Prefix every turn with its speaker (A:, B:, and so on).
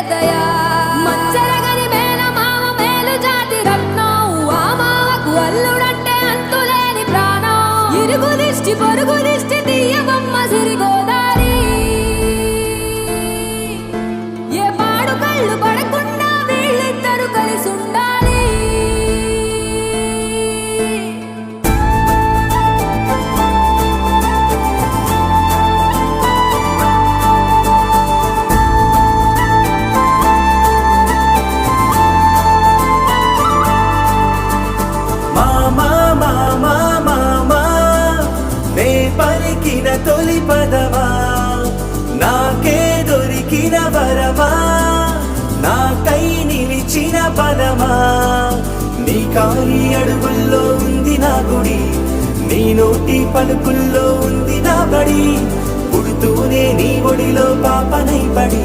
A: దయా మచ్చరగని మేన మామ మేలు జాతి రత్నం ఆ మామకు అల్లుడంటే అంతులేని ప్రాణం ఇరుగు దిష్టి పొరుగు దిష్టి తీయవమ్మ సిరిగోదారి ఏ పాడు కళ్ళు పడకుండా వీళ్ళిద్దరు కలిసి ఉండాలి
B: తొలి పదమా నాకే దొరికిన వరమా నాకై నిలిచిన పదమా నీ కాలి అడుగుల్లో ఉంది నా గుడి నీ నోటి పలుకుల్లో ఉంది నా బడి పుడుతూనే నీ ఒడిలో పాపనై పడి